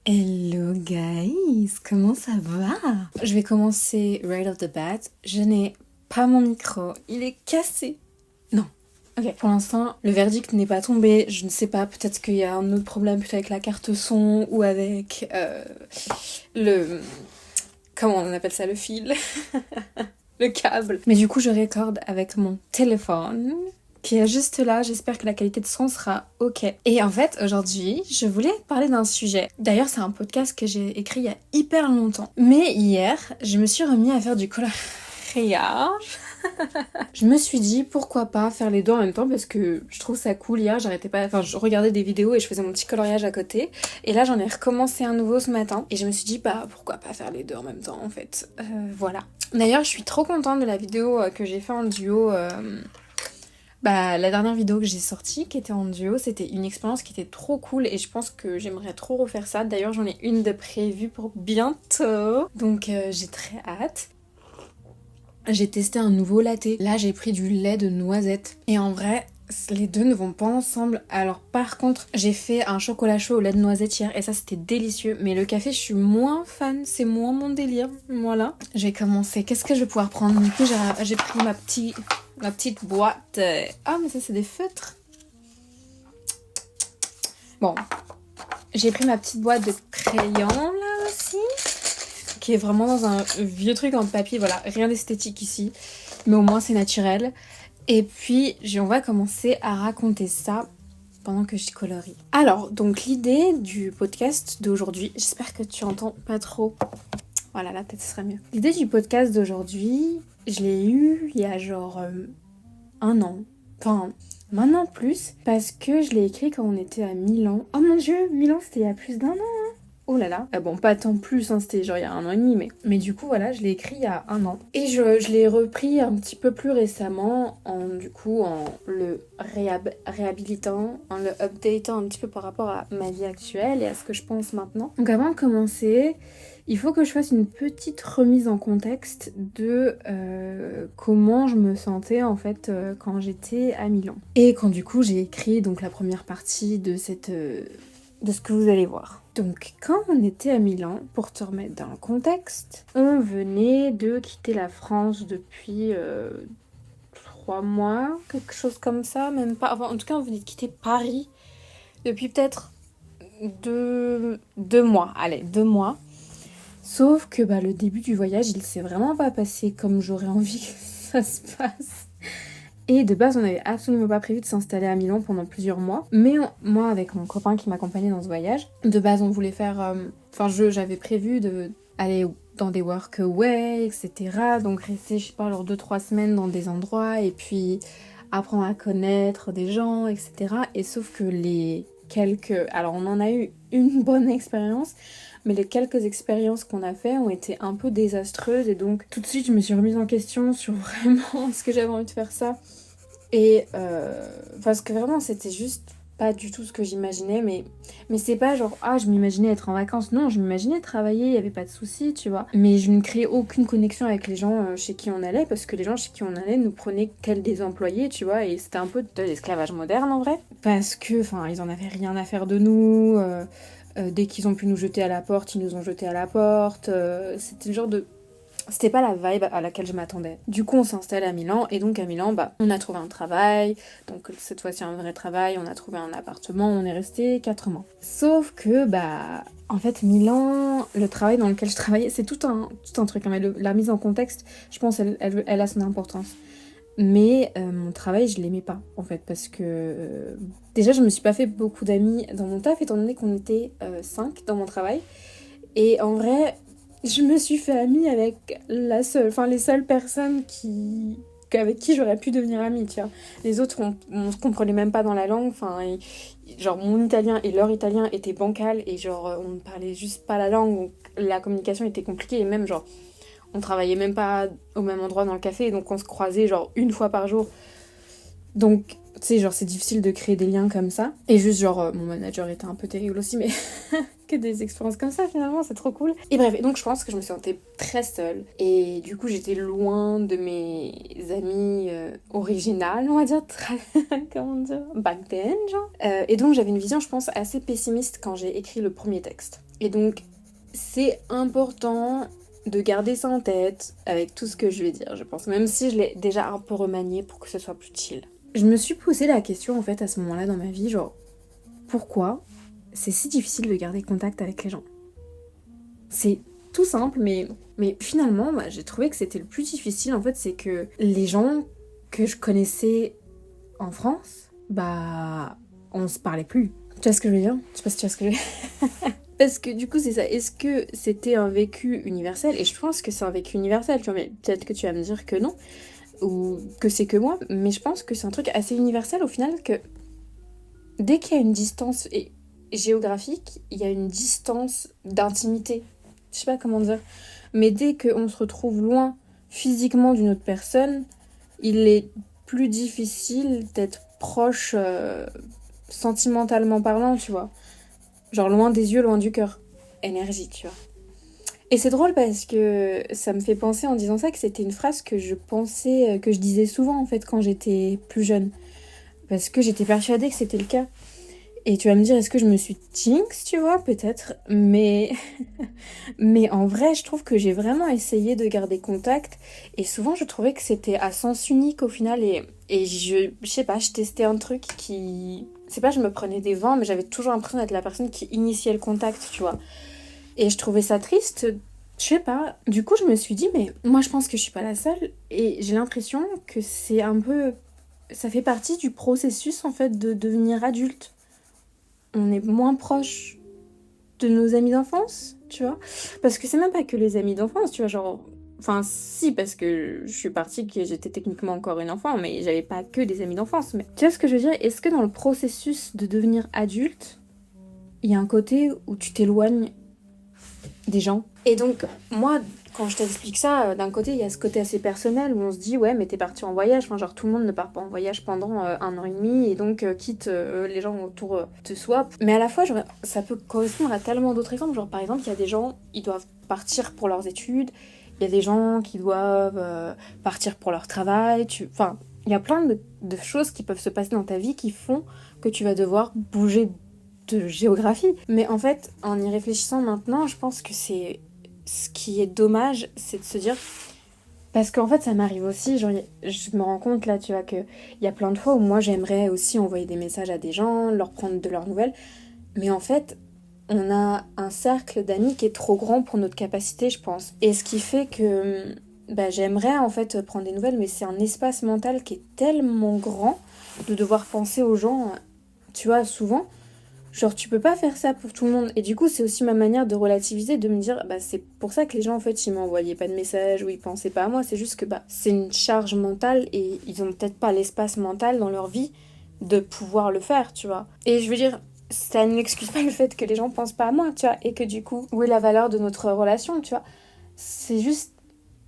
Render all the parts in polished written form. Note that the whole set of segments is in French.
Hello guys, comment ça va? Je vais commencer right off the bat. Je n'ai pas mon micro, il est cassé. Non. Ok, pour l'instant, le verdict n'est pas tombé. Je ne sais pas, peut-être qu'il y a un autre problème, peut-être avec la carte son ou avec le... Comment on appelle ça, le fil? Le câble. Mais du coup, je recorde avec mon téléphone qui est juste là. J'espère que la qualité de son sera ok. Et en fait, aujourd'hui, je voulais parler d'un sujet. D'ailleurs, c'est un podcast que j'ai écrit il y a hyper longtemps. Mais hier, je me suis remis à faire du coloriage. Je me suis dit pourquoi pas faire les deux en même temps parce que je trouve ça cool. Hier, je regardais des vidéos et je faisais mon petit coloriage à côté. Et là, j'en ai recommencé un nouveau ce matin. Et je me suis dit, pourquoi pas faire les deux en même temps en fait. Voilà. D'ailleurs, je suis trop contente de la vidéo que j'ai fait en duo. La dernière vidéo que j'ai sortie, qui était en duo, c'était une expérience qui était trop cool et je pense que j'aimerais trop refaire ça. D'ailleurs, j'en ai une de prévue pour bientôt. Donc, j'ai très hâte. J'ai testé un nouveau latte. Là, j'ai pris du lait de noisette. Et en vrai, les deux ne vont pas ensemble. Alors par contre, j'ai fait un chocolat chaud au lait de noisette hier et ça c'était délicieux. Mais le café, je suis moins fan, c'est moins mon délire. Voilà. J'ai commencé. Qu'est-ce que je vais pouvoir prendre? Du coup, j'ai pris ma petite boîte. Ah, mais ça c'est des feutres. Bon. J'ai pris ma petite boîte de crayons là aussi. Qui est vraiment dans un vieux truc en papier. Voilà, rien d'esthétique ici. Mais au moins c'est naturel. Et puis, on va commencer à raconter ça pendant que je colorie. Alors, donc l'idée du podcast d'aujourd'hui, j'espère que tu entends pas trop. Voilà, là peut-être ce serait mieux. L'idée du podcast d'aujourd'hui, je l'ai eue il y a genre un an. Enfin, maintenant plus, parce que je l'ai écrit quand on était à Milan. Oh mon dieu, Milan c'était il y a plus d'un an. Oh là là. Bon, pas tant plus, hein, c'était genre il y a un an et demi, mais du coup, voilà, je l'ai écrit il y a un an. Et je l'ai repris un petit peu plus récemment, en le réhabilitant, en le updatant un petit peu par rapport à ma vie actuelle et à ce que je pense maintenant. Donc avant de commencer, il faut que je fasse une petite remise en contexte de comment je me sentais en fait quand j'étais à Milan. Et quand du coup j'ai écrit donc la première partie de de ce que vous allez voir. Donc, quand on était à Milan, pour te remettre dans le contexte, on venait de quitter la France depuis 3 mois, quelque chose comme ça, même pas. Enfin, en tout cas, on venait de quitter Paris depuis peut-être 2 mois. Allez, 2 mois. Sauf que le début du voyage, il s'est vraiment pas passé comme j'aurais envie que ça se passe. Et de base, on n'avait absolument pas prévu de s'installer à Milan pendant plusieurs mois. Mais moi, avec mon copain qui m'accompagnait dans ce voyage, de base, on voulait faire... j'avais prévu d'aller dans des workaways, etc. Donc rester, je sais pas, genre 2-3 semaines dans des endroits et puis apprendre à connaître des gens, etc. Et sauf que alors on en a eu une bonne expérience, mais les quelques expériences qu'on a fait ont été un peu désastreuses et donc tout de suite je me suis remise en question sur vraiment est-ce que j'avais envie de faire ça. Et parce que vraiment c'était juste pas du tout ce que j'imaginais, mais c'est pas genre je m'imaginais être en vacances, non, je m'imaginais travailler, il y avait pas de soucis, tu vois, mais je ne créais aucune connexion avec les gens chez qui on allait, parce que les gens chez qui on allait nous prenaient tels des employés, tu vois, et c'était un peu de l'esclavage moderne en vrai, parce que ils en avaient rien à faire de nous, dès qu'ils ont pu nous jeter à la porte, ils nous ont jetés à la porte, c'était le genre de... C'était pas la vibe à laquelle je m'attendais. Du coup, on s'installe à Milan, et donc à Milan, on a trouvé un travail, donc cette fois-ci un vrai travail, on a trouvé un appartement, on est resté 4 mois. Sauf que, en fait, Milan, le travail dans lequel je travaillais, c'est tout un truc, hein, mais la mise en contexte, je pense, elle a son importance. Mais mon travail, je l'aimais pas, en fait, parce que déjà, je me suis pas fait beaucoup d'amis dans mon taf, étant donné qu'on était 5 dans mon travail. Et en vrai, je me suis fait amie avec les seules personnes avec qui j'aurais pu devenir amie, tu vois. Les autres, on se comprenait même pas dans la langue, genre mon italien et leur italien étaient bancal, et genre on ne parlait juste pas la langue, donc la communication était compliquée, et même genre on travaillait même pas au même endroit dans le café, donc on se croisait genre une fois par jour. Donc, tu sais, genre c'est difficile de créer des liens comme ça. Et juste genre, mon manager était un peu terrible aussi, mais que des expériences comme ça finalement, c'est trop cool. Et bref, donc je pense que je me sentais très seule. Et du coup, j'étais loin de mes amis originales, on va dire, comment dire, back then, genre. Et donc j'avais une vision, je pense, assez pessimiste quand j'ai écrit le premier texte. Et donc, c'est important de garder ça en tête avec tout ce que je vais dire, je pense. Même si je l'ai déjà un peu remanié pour que ce soit plus chill. Je me suis posé la question, en fait, à ce moment-là dans ma vie, genre, pourquoi c'est si difficile de garder contact avec les gens? C'est tout simple, mais finalement, bah, j'ai trouvé que c'était le plus difficile, en fait, c'est que les gens que je connaissais en France, bah, on se parlait plus. Tu vois ce que je veux dire? Je sais pas si tu vois ce que je veux dire. Parce que du coup, c'est ça. Est-ce que c'était un vécu universel? Et je pense que c'est un vécu universel, tu vois, mais peut-être que tu vas me dire que non, ou que c'est que moi, mais je pense que c'est un truc assez universel au final, que dès qu'il y a une distance géographique, il y a une distance d'intimité. Je sais pas comment dire. Mais dès qu'on se retrouve loin physiquement d'une autre personne, il est plus difficile d'être proche sentimentalement parlant, tu vois. Genre loin des yeux, loin du cœur. Énergie, tu vois. Et c'est drôle parce que ça me fait penser en disant ça que c'était une phrase que je pensais, que je disais souvent en fait quand j'étais plus jeune. Parce que j'étais persuadée que c'était le cas. Et tu vas me dire, est-ce que je me suis jinx, tu vois, peut-être. Mais en vrai, je trouve que j'ai vraiment essayé de garder contact. Et souvent, je trouvais que c'était à sens unique au final. Et je sais pas, je testais un truc qui... C'est pas, je me prenais des vents, mais j'avais toujours l'impression d'être la personne qui initiait le contact, tu vois. Et je trouvais ça triste. Je sais pas. Du coup, je me suis dit, mais moi, je pense que je suis pas la seule. Et j'ai l'impression que c'est un peu... Ça fait partie du processus, en fait, de devenir adulte. On est moins proche de nos amis d'enfance, tu vois. Parce que c'est même pas que les amis d'enfance, tu vois, genre... Enfin, si, parce que je suis partie que j'étais techniquement encore une enfant, mais j'avais pas que des amis d'enfance. Mais tu vois ce que je veux dire? Est-ce que dans le processus de devenir adulte, il y a un côté où tu t'éloignes des gens? Et donc, moi, quand je t'explique ça, d'un côté, il y a ce côté assez personnel où on se dit, ouais, mais t'es parti en voyage. Enfin, genre, tout le monde ne part pas en voyage pendant 1 an et demi, et donc quitte les gens autour de soi. Mais à la fois, genre, ça peut correspondre à tellement d'autres exemples. Genre, par exemple, il y a des gens, ils doivent partir pour leurs études. Il y a des gens qui doivent partir pour leur travail. Enfin, il y a plein de choses qui peuvent se passer dans ta vie qui font que tu vas devoir bouger de géographie. Mais en fait, en y réfléchissant maintenant, je pense que c'est ce qui est dommage, c'est de se dire... Parce qu'en fait, ça m'arrive aussi, genre, je me rends compte là, tu vois, qu'il y a plein de fois où moi, j'aimerais aussi envoyer des messages à des gens, leur prendre de leurs nouvelles. Mais en fait, on a un cercle d'amis qui est trop grand pour notre capacité, je pense. Et ce qui fait que bah, j'aimerais en fait prendre des nouvelles, mais c'est un espace mental qui est tellement grand de devoir penser aux gens, tu vois, souvent. Genre, tu peux pas faire ça pour tout le monde. Et du coup, c'est aussi ma manière de relativiser, de me dire, bah, c'est pour ça que les gens, en fait, ils m'envoyaient pas de messages ou ils pensaient pas à moi. C'est juste que, bah, c'est une charge mentale et ils ont peut-être pas l'espace mental dans leur vie de pouvoir le faire, tu vois. Et je veux dire, ça n'excuse pas le fait que les gens pensent pas à moi, tu vois. Et que du coup, où est la valeur de notre relation, tu vois. C'est juste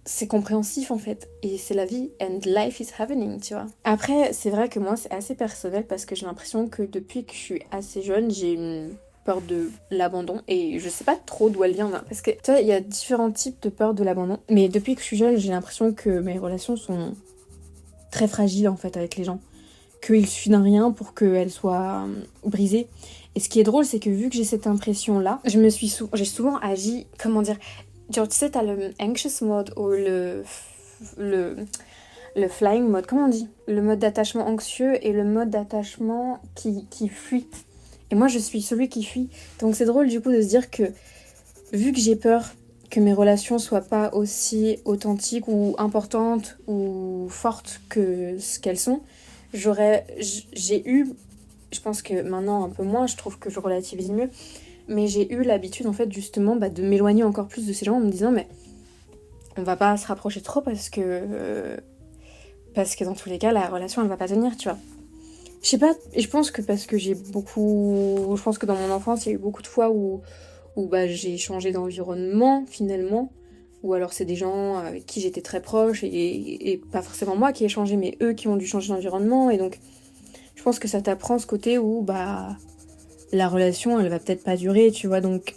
c'est compréhensif en fait et c'est la vie and life is happening, tu vois. Après c'est vrai que moi c'est assez personnel parce que j'ai l'impression que depuis que je suis assez jeune j'ai une peur de l'abandon et je sais pas trop d'où elle vient là. Parce que tu vois il y a différents types de peur de l'abandon mais depuis que je suis jeune j'ai l'impression que mes relations sont très fragiles en fait avec les gens, qu'il suffit d'un rien pour qu'elles soient brisées. Et ce qui est drôle c'est que vu que j'ai cette impression là j'ai souvent agi comment dire. Genre, tu sais, t'as le anxious mode ou le, le flying mode, comment on dit? Le mode d'attachement anxieux et le mode d'attachement qui fuit. Et moi, je suis celui qui fuit. Donc c'est drôle du coup de se dire que, vu que j'ai peur que mes relations soient pas aussi authentiques ou importantes ou fortes que ce qu'elles sont, j'ai eu, je pense que maintenant un peu moins, je trouve que je relativise mieux, mais j'ai eu l'habitude en fait justement bah, de m'éloigner encore plus de ces gens en me disant mais on va pas se rapprocher trop parce que dans tous les cas la relation elle va pas tenir, tu vois. Je sais pas, et je pense que parce que je pense que dans mon enfance il y a eu beaucoup de fois où bah, j'ai changé d'environnement finalement, ou alors c'est des gens avec qui j'étais très proche et pas forcément moi qui ai changé mais eux qui ont dû changer d'environnement et donc je pense que ça t'apprend ce côté où bah la relation elle va peut-être pas durer, tu vois, donc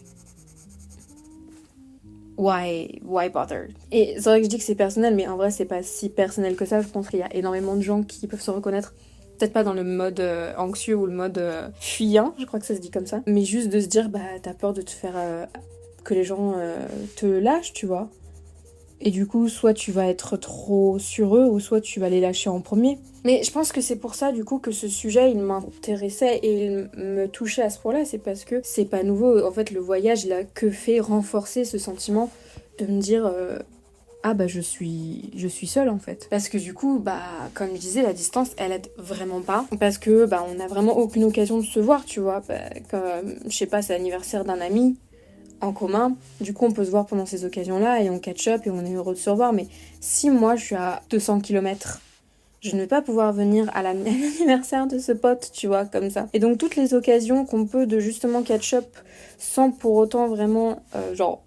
why bother? Et c'est vrai que je dis que c'est personnel, mais en vrai, c'est pas si personnel que ça. Je pense qu'il y a énormément de gens qui peuvent se reconnaître peut-être pas dans le mode anxieux ou le mode fuyant, je crois que ça se dit comme ça, mais juste de se dire, bah t'as peur de te faire... que les gens te lâchent, tu vois. Et du coup, soit tu vas être trop sur eux, ou soit tu vas les lâcher en premier. Mais je pense que c'est pour ça, du coup, que ce sujet, il m'intéressait et il me touchait à ce point-là. C'est parce que c'est pas nouveau. En fait, le voyage, il a que fait renforcer ce sentiment de me dire... ah bah je suis seule en fait. Parce que du coup, bah comme je disais, la distance, elle aide vraiment pas. Parce que bah on n'a vraiment aucune occasion de se voir, tu vois. Bah, comme, je sais pas, c'est l'anniversaire d'un ami en commun. Du coup, on peut se voir pendant ces occasions-là et on catch up et on est heureux de se revoir. Mais si moi, je suis à 200 km, je ne vais pas pouvoir venir à l'anniversaire de ce pote, tu vois, comme ça. Et donc, toutes les occasions qu'on peut de justement catch up sans pour autant vraiment, genre,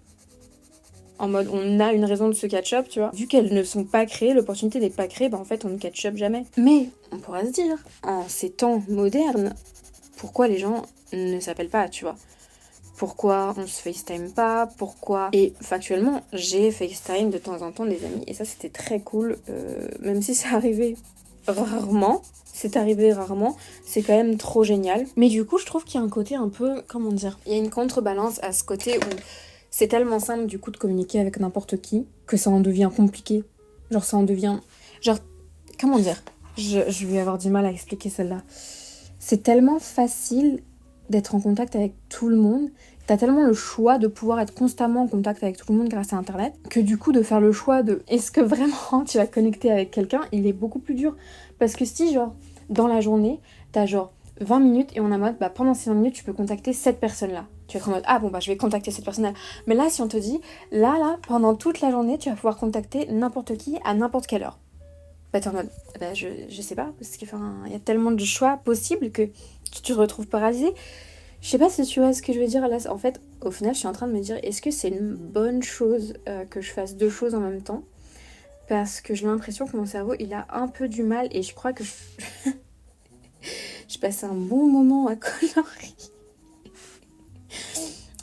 en mode on a une raison de se catch up, tu vois. Vu qu'elles ne sont pas créées, l'opportunité n'est pas créée, bah en fait, on ne catch up jamais. Mais, on pourra se dire, en ces temps modernes, pourquoi les gens ne s'appellent pas, tu vois. Pourquoi on se FaceTime pas, pourquoi... Et factuellement, j'ai FaceTime de temps en temps des amis, et ça c'était très cool, même si c'est arrivé rarement, c'est quand même trop génial. Mais du coup, je trouve qu'il y a un côté un peu, comment dire, il y a une contrebalance à ce côté où c'est tellement simple du coup de communiquer avec n'importe qui, que ça en devient compliqué. Genre ça en devient... Genre, comment dire, je vais avoir du mal à expliquer celle-là. C'est tellement facile d'être en contact avec tout le monde, t'as tellement le choix de pouvoir être constamment en contact avec tout le monde grâce à internet, que du coup de faire le choix de est-ce que vraiment tu vas connecter avec quelqu'un, il est beaucoup plus dur. Parce que si genre dans la journée, t'as genre 20 minutes et on est en mode bah pendant ces 20 minutes tu peux contacter cette personne là. Tu vas être en mode ah bon bah je vais contacter cette personne là. Mais là si on te dit là pendant toute la journée tu vas pouvoir contacter n'importe qui à n'importe quelle heure. Bah t'es en mode bah je sais pas, parce qu'il y a tellement de choix possibles que tu te retrouves paralysé. Je sais pas si tu vois ce que je veux dire là. En fait, au final, je suis en train de me dire est-ce que c'est une bonne chose que je fasse deux choses en même temps? Parce que j'ai l'impression que mon cerveau il a un peu du mal et je crois que je passe un bon moment à colorier.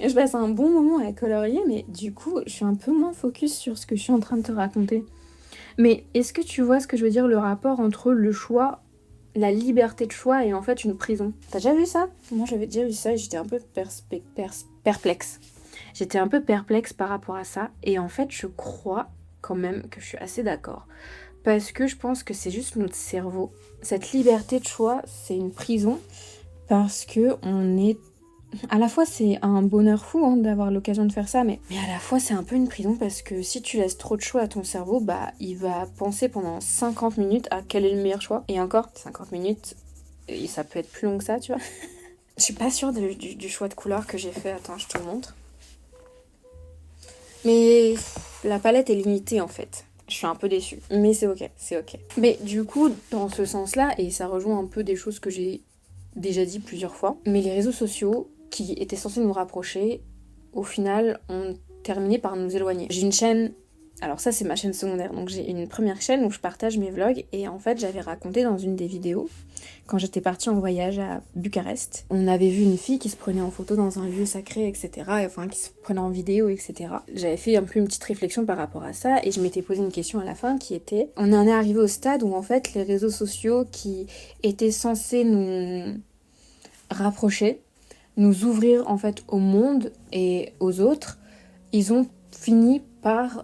Je passe un bon moment à colorier, mais du coup, je suis un peu moins focus sur ce que je suis en train de te raconter. Mais est-ce que tu vois ce que je veux dire, le rapport entre le choix, la liberté de choix et en fait une prison? T'as déjà vu ça? Moi j'avais déjà vu ça et j'étais un peu perplexe. J'étais un peu perplexe par rapport à ça et en fait je crois quand même que je suis assez d'accord. Parce que je pense que c'est juste notre cerveau. Cette liberté de choix, c'est une prison parce que on est... À la fois c'est un bonheur fou hein, d'avoir l'occasion de faire ça, mais à la fois c'est un peu une prison parce que si tu laisses trop de choix à ton cerveau, bah il va penser pendant 50 minutes à quel est le meilleur choix. Et encore, 50 minutes, et ça peut être plus long que ça, tu vois. Je suis pas sûre du choix de couleur que j'ai fait, attends, je te le montre. Mais la palette est limitée en fait. Je suis un peu déçue, mais c'est ok, c'est ok. Mais du coup, dans ce sens-là, et ça rejoint un peu des choses que j'ai déjà dit plusieurs fois, mais les réseaux sociaux qui étaient censés nous rapprocher, au final, ont terminé par nous éloigner. J'ai une chaîne, alors ça c'est ma chaîne secondaire, donc j'ai une première chaîne où je partage mes vlogs, et en fait j'avais raconté dans une des vidéos, quand j'étais partie en voyage à Bucarest, on avait vu une fille qui se prenait en photo dans un lieu sacré, etc. Et enfin qui se prenait en vidéo, etc. J'avais fait un peu une petite réflexion par rapport à ça, et je m'étais posé une question à la fin qui était, on en est arrivé au stade où en fait les réseaux sociaux qui étaient censés nous rapprocher, nous ouvrir en fait au monde et aux autres, ils ont fini par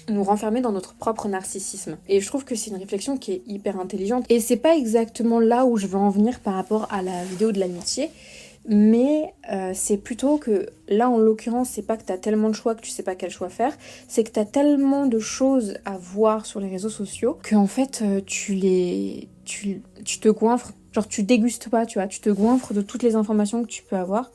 nous renfermer dans notre propre narcissisme. Et je trouve que c'est une réflexion qui est hyper intelligente. Et c'est pas exactement là où je veux en venir par rapport à la vidéo de l'amitié, mais c'est plutôt que là en l'occurrence c'est pas que t'as tellement de choix que tu sais pas quel choix faire, c'est que t'as tellement de choses à voir sur les réseaux sociaux que en fait tu te goinfres. Genre tu dégustes pas, tu vois, tu te goinfres de toutes les informations que tu peux avoir.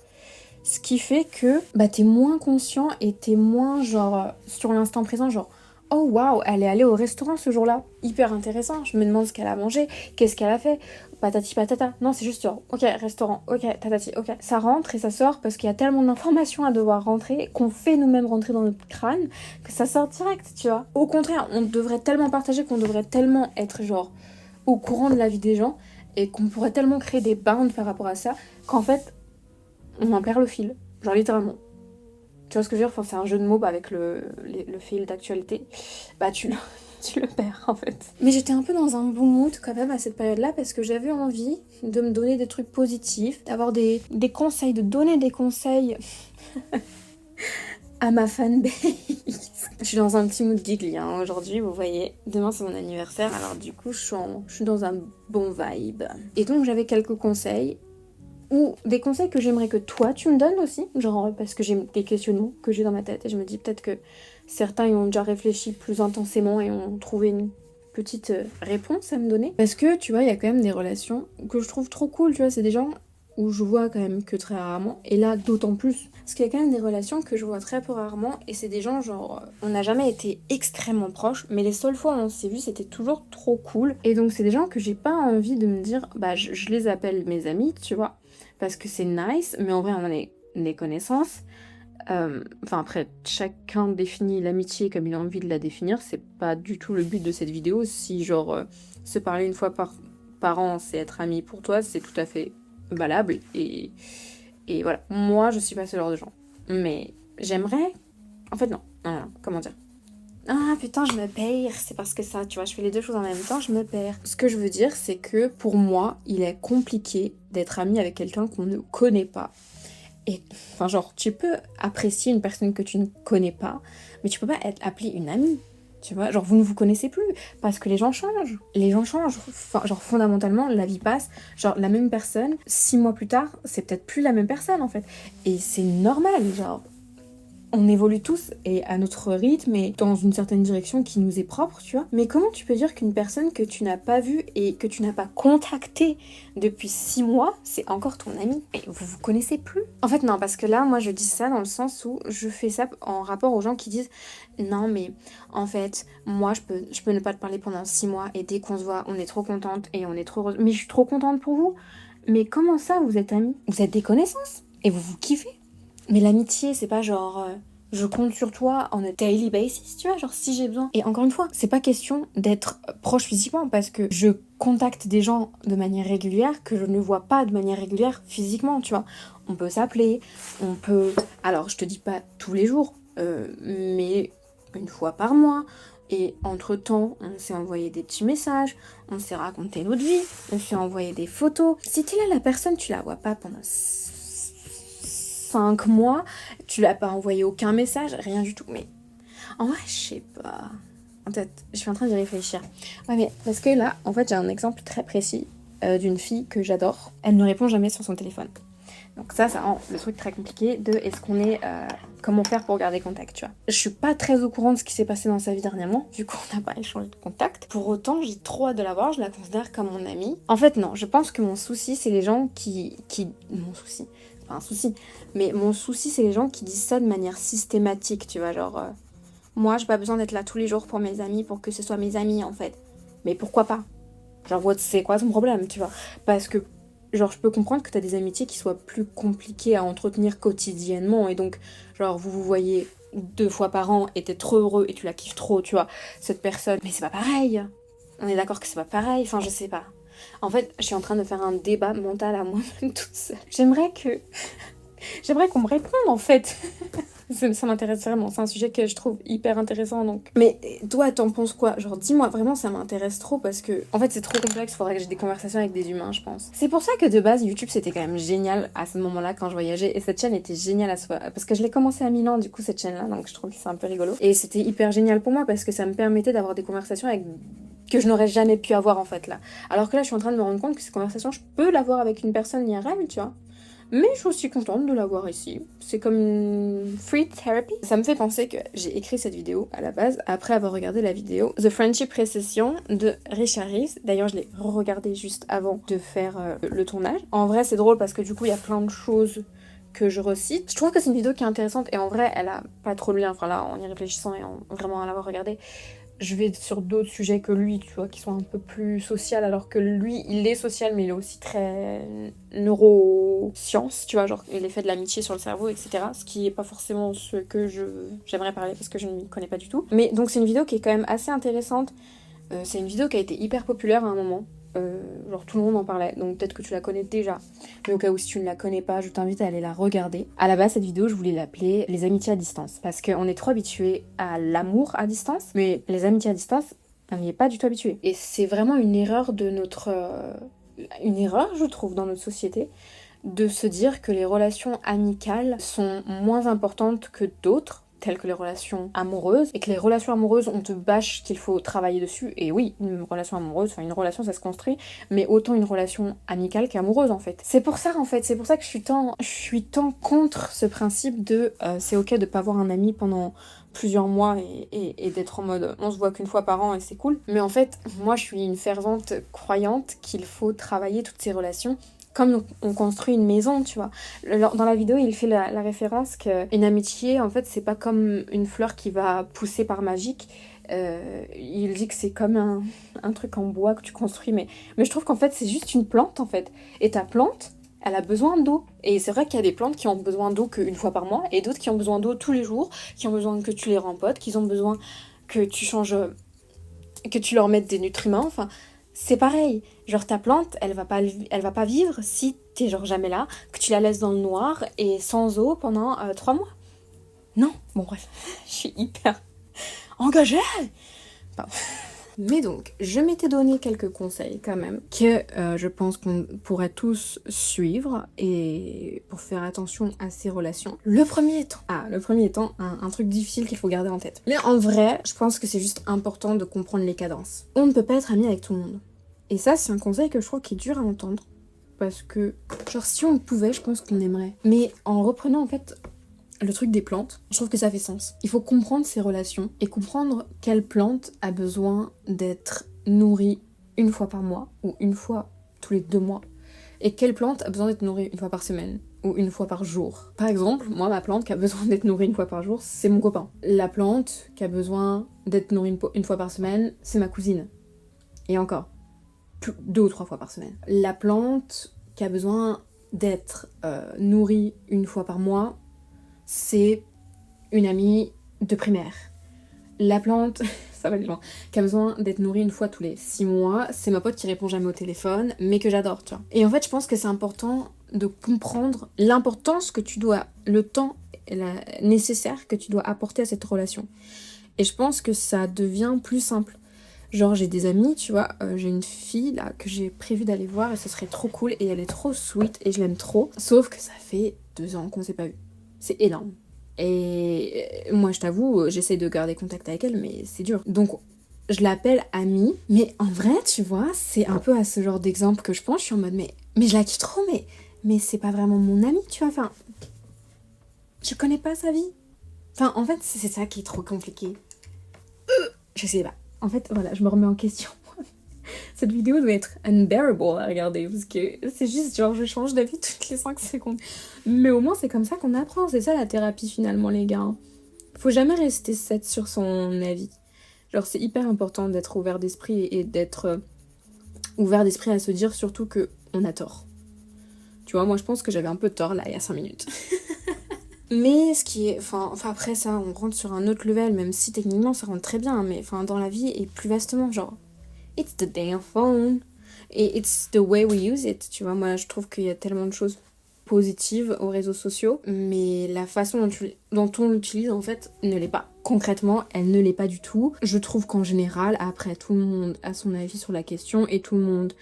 Ce qui fait que bah t'es moins conscient et t'es moins genre sur l'instant présent, genre oh waouh, elle est allée au restaurant ce jour-là. Hyper intéressant, je me demande ce qu'elle a mangé, qu'est-ce qu'elle a fait, patati patata. Non, c'est juste genre, ok, restaurant, ok, tatati, ok. Ça rentre et ça sort parce qu'il y a tellement d'informations à devoir rentrer qu'on fait nous-mêmes rentrer dans notre crâne que ça sort direct, tu vois. Au contraire, on devrait tellement partager, qu'on devrait tellement être genre au courant de la vie des gens et qu'on pourrait tellement créer des bounds par rapport à ça qu'en fait on en perd le fil, genre littéralement. Tu vois ce que je veux dire? Enfin, c'est un jeu de mots avec le fil d'actualité. Bah tu le perds en fait. Mais j'étais un peu dans un bon mood quand même à cette période-là parce que j'avais envie de me donner des trucs positifs, d'avoir des conseils, de donner des conseils à ma fanbase. Je suis dans un petit mood giggly hein, aujourd'hui, vous voyez. Demain c'est mon anniversaire, alors du coup je suis dans un bon vibe. Et donc j'avais quelques conseils, ou des conseils que j'aimerais que toi tu me donnes aussi, genre parce que j'ai des questionnements que j'ai dans ma tête et je me dis peut-être que certains y ont déjà réfléchi plus intensément et ont trouvé une petite réponse à me donner. Parce que tu vois, il y a quand même des relations que je trouve trop cool, tu vois, c'est des gens où je vois quand même que très rarement, et là d'autant plus. Parce qu'il y a quand même des relations que je vois très peu rarement, et c'est des gens genre, on n'a jamais été extrêmement proches, mais les seules fois où on s'est vu c'était toujours trop cool. Et donc c'est des gens que j'ai pas envie de me dire, bah je les appelle mes amis, tu vois, parce que c'est nice, mais en vrai on en est des connaissances. Enfin après, chacun définit l'amitié comme il a envie de la définir, c'est pas du tout le but de cette vidéo. Si genre se parler une fois par an c'est être ami pour toi, c'est tout à fait valable et voilà. Moi je suis pas ce genre de gens. Mais j'aimerais... En fait non, comment dire. Ah putain je me perds, c'est parce que ça, tu vois, je fais les deux choses en même temps, je me perds. Ce que je veux dire c'est que pour moi, il est compliqué d'être ami avec quelqu'un qu'on ne connaît pas. Et enfin genre tu peux apprécier une personne que tu ne connais pas, mais tu peux pas être appelée une amie. Tu vois, genre vous ne vous connaissez plus parce que les gens changent. Les gens changent. Enfin, genre fondamentalement la vie passe. Genre la même personne 6 mois plus tard, c'est peut-être plus la même personne en fait. Et c'est normal, genre on évolue tous et à notre rythme et dans une certaine direction qui nous est propre, tu vois. Mais comment tu peux dire qu'une personne que tu n'as pas vue et que tu n'as pas contactée depuis 6 mois, c'est encore ton ami? Et vous vous connaissez plus? En fait non, parce que là, moi je dis ça dans le sens où je fais ça en rapport aux gens qui disent non mais en fait, moi je peux ne pas te parler pendant 6 mois et dès qu'on se voit, on est trop contente et on est trop heureuse. Mais je suis trop contente pour vous. Mais comment ça, vous êtes amis? Vous êtes des connaissances et vous vous kiffez. Mais l'amitié, c'est pas genre je compte sur toi on a daily basis, tu vois, genre si j'ai besoin. Et encore une fois, c'est pas question d'être proche physiquement parce que je contacte des gens de manière régulière que je ne vois pas de manière régulière physiquement, tu vois. On peut s'appeler, on peut... Alors, je te dis pas tous les jours, mais une fois par mois. Et entre-temps, on s'est envoyé des petits messages, on s'est raconté notre vie, on s'est envoyé des photos. Si t'es là, la personne, tu la vois pas pendant 5 mois, tu l'as pas envoyé aucun message, rien du tout. Mais en vrai, je sais pas. En fait, je suis en train d'y réfléchir. Ouais, mais parce que là, en fait, j'ai un exemple très précis d'une fille que j'adore. Elle ne répond jamais sur son téléphone. Donc ça rend le truc très compliqué de est-ce qu'on est... comment faire pour garder contact, tu vois. Je suis pas très au courant de ce qui s'est passé dans sa vie dernièrement, du coup on n'a pas échangé de contact. Pour autant, j'ai trop hâte de la voir, je la considère comme mon amie. En fait non, je pense que mon souci, c'est les gens qui... Mon souci, c'est pas un souci, mais mon souci, c'est les gens qui disent ça de manière systématique, tu vois, genre... moi, j'ai pas besoin d'être là tous les jours pour mes amis, pour que ce soit mes amis, en fait. Mais pourquoi pas? Genre, c'est quoi ton problème, tu vois? Parce que genre, je peux comprendre que t'as des amitiés qui soient plus compliquées à entretenir quotidiennement, et donc, genre, vous vous voyez 2 fois par an, et t'es trop heureux, et tu la kiffes trop, tu vois, cette personne. Mais c'est pas pareil. On est d'accord que c'est pas pareil, enfin, je sais pas. En fait, je suis en train de faire un débat mental à moi-même toute seule. J'aimerais qu'on me réponde, en fait. Ça m'intéresse vraiment, c'est un sujet que je trouve hyper intéressant donc. Mais toi, t'en penses quoi? Genre, dis-moi, vraiment, ça m'intéresse trop parce que, en fait, c'est trop complexe, faudrait que j'ai des conversations avec des humains, je pense. C'est pour ça que de base, YouTube, c'était quand même génial à ce moment-là quand je voyageais et cette chaîne était géniale à ce moment parce que je l'ai commencé à Milan, du coup, cette chaîne-là, donc je trouve que c'est un peu rigolo. Et c'était hyper génial pour moi parce que ça me permettait d'avoir des conversations avec que je n'aurais jamais pu avoir en fait là. Alors que là, je suis en train de me rendre compte que ces conversations, je peux l'avoir avec une personne IRL, tu vois. Mais je suis aussi contente de l'avoir ici. C'est comme une free therapy. Ça me fait penser que j'ai écrit cette vidéo à la base après avoir regardé la vidéo The Friendship Recession de Richard Reeves. D'ailleurs, je l'ai re-regardé juste avant de faire le tournage. En vrai, c'est drôle parce que du coup, il y a plein de choses que je recite. Je trouve que c'est une vidéo qui est intéressante et en vrai, elle a pas trop de lien. Enfin là, en y réfléchissant et en vraiment à l'avoir regardée, je vais sur d'autres sujets que lui, tu vois, qui sont un peu plus social, alors que lui, il est social, mais il est aussi très neurosciences, tu vois, genre l'effet de l'amitié sur le cerveau, etc. Ce qui est pas forcément ce que j'aimerais parler, parce que je ne m'y connais pas du tout. Mais donc c'est une vidéo qui est quand même assez intéressante. C'est une vidéo qui a été hyper populaire à un moment. genre tout le monde en parlait, donc peut-être que tu la connais déjà. Mais au cas où si tu ne la connais pas, je t'invite à aller la regarder. À la base, cette vidéo, je voulais l'appeler Les amitiés à distance, parce qu'on est trop habitué à l'amour à distance, mais les amitiés à distance, on n'y est pas du tout habitué. Et c'est vraiment une erreur de notre... une erreur, je trouve, dans notre société, de se dire que les relations amicales sont moins importantes que d'autres, telles que les relations amoureuses, et que les relations amoureuses, on te bâche qu'il faut travailler dessus, et oui, une relation amoureuse, enfin une relation ça se construit, mais autant une relation amicale qu'amoureuse en fait. C'est pour ça que je suis tant contre ce principe de c'est ok de pas voir un ami pendant plusieurs mois et d'être en mode on se voit qu'une fois par an et c'est cool. Mais en fait, moi je suis une fervente croyante qu'il faut travailler toutes ces relations comme on construit une maison, tu vois. Dans la vidéo, il fait la référence qu'une amitié, en fait, c'est pas comme une fleur qui va pousser par magique. Il dit que c'est comme un truc en bois que tu construis, mais je trouve qu'en fait, c'est juste une plante, en fait. Et ta plante, elle a besoin d'eau. Et c'est vrai qu'il y a des plantes qui ont besoin d'eau qu'une fois par mois, et d'autres qui ont besoin d'eau tous les jours, qui ont besoin que tu les rempotes, qui ont besoin que tu changes, que tu leur mettes des nutriments, enfin... C'est pareil, genre ta plante, elle va pas vivre si t'es genre jamais là, que tu la laisses dans le noir et sans eau pendant 3 mois. Non, bon bref, je suis hyper engagée. Pardon. Mais donc, je m'étais donné quelques conseils quand même que je pense qu'on pourrait tous suivre et pour faire attention à ces relations. Le premier étant un truc difficile qu'il faut garder en tête. Mais en vrai, je pense que c'est juste important de comprendre les cadences. On ne peut pas être ami avec tout le monde. Et ça, c'est un conseil que je trouve qui est dur à entendre. Parce que, genre, si on le pouvait, je pense qu'on aimerait. Mais en reprenant en fait le truc des plantes, je trouve que ça fait sens. Il faut comprendre ces relations et comprendre quelle plante a besoin d'être nourrie une fois par mois ou une fois tous les 2 mois. Et quelle plante a besoin d'être nourrie une fois par semaine ou une fois par jour. Par exemple, moi, ma plante qui a besoin d'être nourrie une fois par jour, c'est mon copain. La plante qui a besoin d'être nourrie une fois par semaine, c'est ma cousine. Et encore, 2 ou 3 fois par semaine. La plante qui a besoin d'être nourrie une fois par mois, c'est une amie de primaire. La plante, ça va aller loin, qui a besoin d'être nourrie une fois tous les 6 mois, c'est ma pote qui répond jamais au téléphone, mais que j'adore, tu vois. Et en fait, je pense que c'est important de comprendre l'importance que tu dois, le temps nécessaire que tu dois apporter à cette relation. Et je pense que ça devient plus simple. Genre j'ai des amis, tu vois, j'ai une fille là que j'ai prévu d'aller voir et ce serait trop cool et elle est trop sweet et je l'aime trop. Sauf que ça fait 2 ans qu'on s'est pas vu. C'est énorme. Et moi je t'avoue, j'essaie de garder contact avec elle mais c'est dur. Donc je l'appelle amie, mais en vrai tu vois, c'est un peu à ce genre d'exemple que je pense, je suis en mode mais je la kiffe trop mais c'est pas vraiment mon amie, tu vois, enfin je connais pas sa vie. Enfin en fait c'est ça qui est trop compliqué. Je sais pas. En fait, voilà, je me remets en question. Cette vidéo doit être unbearable à regarder parce que c'est juste genre je change d'avis toutes les 5 secondes. Mais au moins c'est comme ça qu'on apprend, c'est ça la thérapie finalement les gars. Faut jamais rester set sur son avis. Genre c'est hyper important d'être ouvert d'esprit et d'être ouvert d'esprit à se dire surtout que on a tort. Tu vois, moi je pense que j'avais un peu tort là il y a 5 minutes. Mais ce qui est... Enfin, après ça, on rentre sur un autre level, même si techniquement ça rentre très bien, mais enfin dans la vie et plus vastement, genre... It's the damn phone. Et it's the way we use it. Tu vois, moi je trouve qu'il y a tellement de choses positives aux réseaux sociaux, mais la façon dont on l'utilise en fait ne l'est pas. Concrètement, elle ne l'est pas du tout. Je trouve qu'en général, après tout le monde a son avis sur la question et tout le monde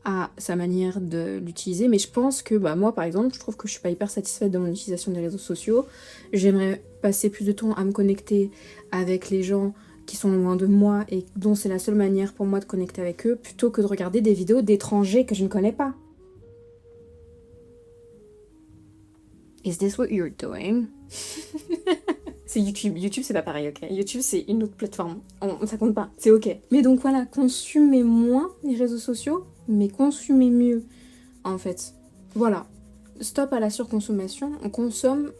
à sa manière de l'utiliser, mais je pense que moi par exemple je trouve que je suis pas hyper satisfaite de mon utilisation des réseaux sociaux. J'aimerais passer plus de temps à me connecter avec les gens qui sont loin de moi et dont c'est la seule manière pour moi de connecter avec eux plutôt que de regarder des vidéos d'étrangers que je ne connais pas. Is this what you're doing? C'est YouTube. YouTube, c'est pas pareil, ok? YouTube, c'est une autre plateforme. Ça compte pas. C'est ok. Mais donc voilà, consumez moins les réseaux sociaux, mais consumez mieux, en fait. Voilà. Stop à la surconsommation. On consomme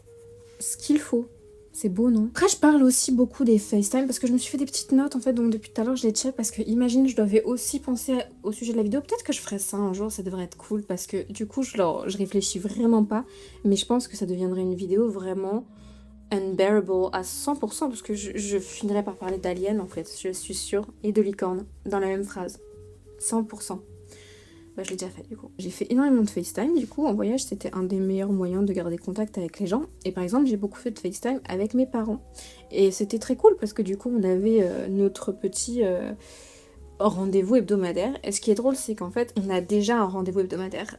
ce qu'il faut. C'est beau, non? Après, je parle aussi beaucoup des FaceTime parce que je me suis fait des petites notes, en fait. Donc depuis tout à l'heure, je les check parce que, imagine, je devais aussi penser au sujet de la vidéo. Peut-être que je ferais ça un jour, ça devrait être cool parce que, du coup, je réfléchis vraiment pas. Mais je pense que ça deviendrait une vidéo vraiment... unbearable à 100% parce que je finirai par parler d'aliens en fait, je suis sûre, et de licorne dans la même phrase. 100%. Bah, je l'ai déjà fait du coup. J'ai fait énormément de FaceTime, du coup en voyage c'était un des meilleurs moyens de garder contact avec les gens. Et par exemple j'ai beaucoup fait de FaceTime avec mes parents. Et c'était très cool parce que du coup on avait notre petit rendez-vous hebdomadaire. Et ce qui est drôle c'est qu'en fait on a déjà un rendez-vous hebdomadaire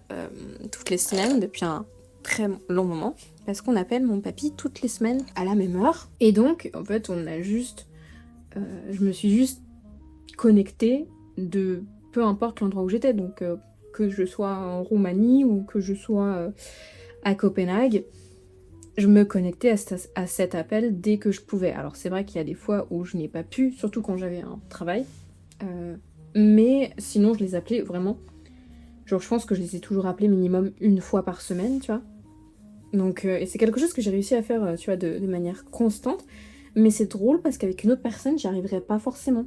toutes les semaines depuis un très long moment. Parce qu'on appelle mon papy toutes les semaines à la même heure. Et donc en fait on a juste... je me suis juste connectée de peu importe l'endroit où j'étais, donc que je sois en Roumanie ou que je sois à Copenhague, je me connectais à cet appel dès que je pouvais. Alors c'est vrai qu'il y a des fois où je n'ai pas pu, surtout quand j'avais un travail, mais sinon je les appelais vraiment, genre je pense que je les ai toujours appelés minimum une fois par semaine, tu vois. Donc, et c'est quelque chose que j'ai réussi à faire, tu vois, de manière constante, mais c'est drôle parce qu'avec une autre personne, j'y arriverais pas forcément.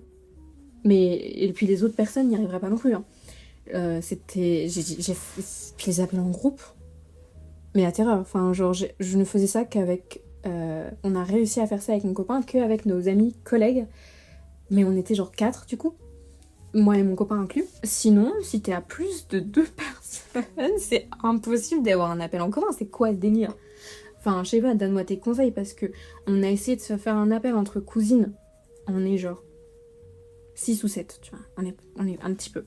Et puis les autres personnes n'y arriveraient pas non plus. Hein. Je les appelais en groupe. Mais à terreur. Enfin, genre, je ne faisais ça qu'avec... on a réussi à faire ça avec mon copain qu'avec nos amis collègues. Mais on était genre 4 du coup. Moi et mon copain inclus. Sinon, si t'es à plus de 2 personnes, c'est impossible d'avoir un appel en commun. C'est quoi le délire? Enfin, je sais pas, donne-moi tes conseils parce que on a essayé de se faire un appel entre cousines. On est genre 6 ou 7, tu vois. On est un petit peu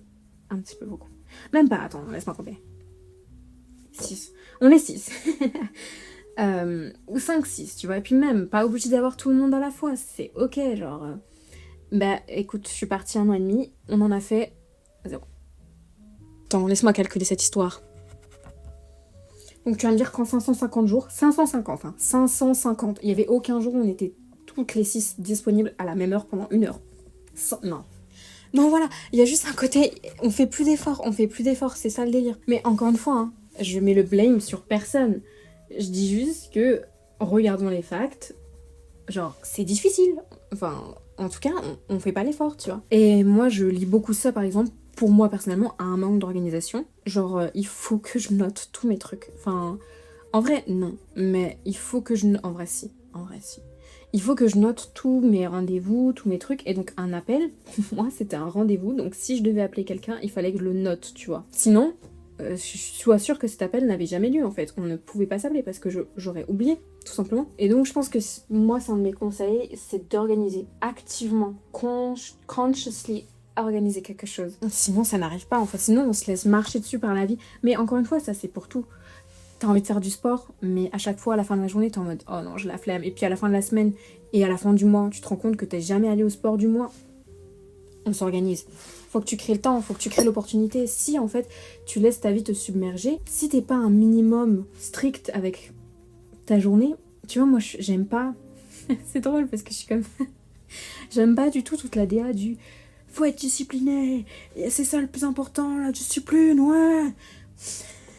beaucoup. Même pas, attends, laisse-moi compter. 6. On est 6. Ou 5, 6, tu vois. Et puis même, pas obligé d'avoir tout le monde à la fois. C'est ok, genre... Bah écoute, je suis partie 1 an et demi. On en a fait 0. Attends, laisse-moi calculer cette histoire. Donc tu vas me dire qu'en 550 jours... 550, hein. 550. Il n'y avait aucun jour où on était toutes les 6 disponibles à la même heure pendant 1 heure. Non. Non, voilà, il y a juste un côté, on fait plus d'efforts, c'est ça le délire. Mais encore une fois, hein, je mets le blame sur personne. Je dis juste que, regardons les facts, genre, c'est difficile. Enfin, en tout cas, on fait pas l'effort, tu vois. Et moi, je lis beaucoup ça, par exemple, pour moi, personnellement, à un manque d'organisation. Genre, il faut que je note tous mes trucs. Enfin, en vrai, non. Mais il faut que je... En vrai, si. Il faut que je note tous mes rendez-vous, tous mes trucs. Et donc un appel, pour moi, c'était un rendez-vous. Donc si je devais appeler quelqu'un, il fallait que je le note, tu vois. Sinon, je suis sûre que cet appel n'avait jamais lieu, en fait. On ne pouvait pas s'appeler parce que j'aurais oublié, tout simplement. Et donc je pense que moi, c'est un de mes conseils, c'est d'organiser activement, consciously, organiser quelque chose. Sinon, ça n'arrive pas, en fait. Sinon, on se laisse marcher dessus par la vie. Mais encore une fois, ça, c'est pour tout. T'as envie de faire du sport, mais à chaque fois, à la fin de la journée, t'es en mode « Oh non, j'ai la flemme ». Et puis à la fin de la semaine et à la fin du mois, tu te rends compte que t'es jamais allé au sport du mois. On s'organise. Faut que tu crées le temps, faut que tu crées l'opportunité. Si, en fait, tu laisses ta vie te submerger, si t'es pas un minimum strict avec ta journée, tu vois, moi, j'aime pas... C'est drôle parce que je suis comme... J'aime pas du tout toute la DA du « Faut être discipliné, c'est ça le plus important, la discipline, ouais !»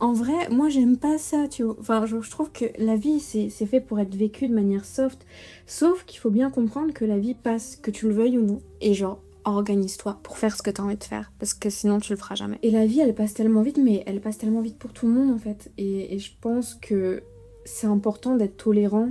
En vrai, moi j'aime pas ça, tu vois. Enfin, je trouve que la vie c'est fait pour être vécue de manière soft. Sauf qu'il faut bien comprendre que la vie passe, que tu le veuilles ou non. Et genre, organise-toi pour faire ce que t'as envie de faire. Parce que sinon tu le feras jamais. Et la vie elle passe tellement vite, mais elle passe tellement vite pour tout le monde en fait. Et je pense que c'est important d'être tolérant.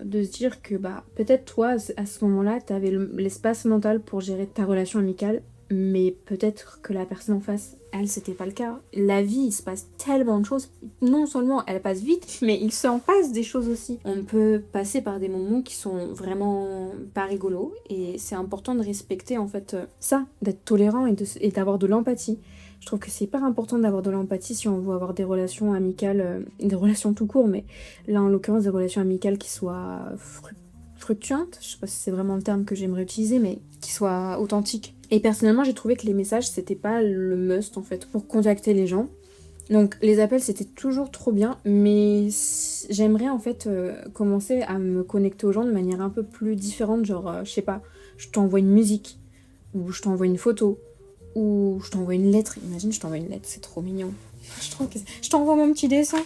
De se dire que bah peut-être toi à ce moment-là t'avais l'espace mental pour gérer ta relation amicale. Mais peut-être que la personne en face, elle, c'était pas le cas. La vie, il se passe tellement de choses. Non seulement elle passe vite, mais il s'en passe des choses aussi. On peut passer par des moments qui sont vraiment pas rigolos. Et c'est important de respecter, en fait, ça, d'être tolérant et d'avoir de l'empathie. Je trouve que c'est hyper important d'avoir de l'empathie si on veut avoir des relations amicales, des relations tout court, mais là, en l'occurrence, des relations amicales qui soient fructuantes. Je sais pas si c'est vraiment le terme que j'aimerais utiliser, mais qui soient authentiques. Et personnellement, j'ai trouvé que les messages, c'était pas le must, en fait, pour contacter les gens. Donc, les appels, c'était toujours trop bien, mais j'aimerais, en fait, commencer à me connecter aux gens de manière un peu plus différente. Genre, je sais pas, je t'envoie une musique, ou je t'envoie une photo, ou je t'envoie une lettre. Imagine, je t'envoie une lettre, c'est trop mignon. Je t'envoie mon petit dessin.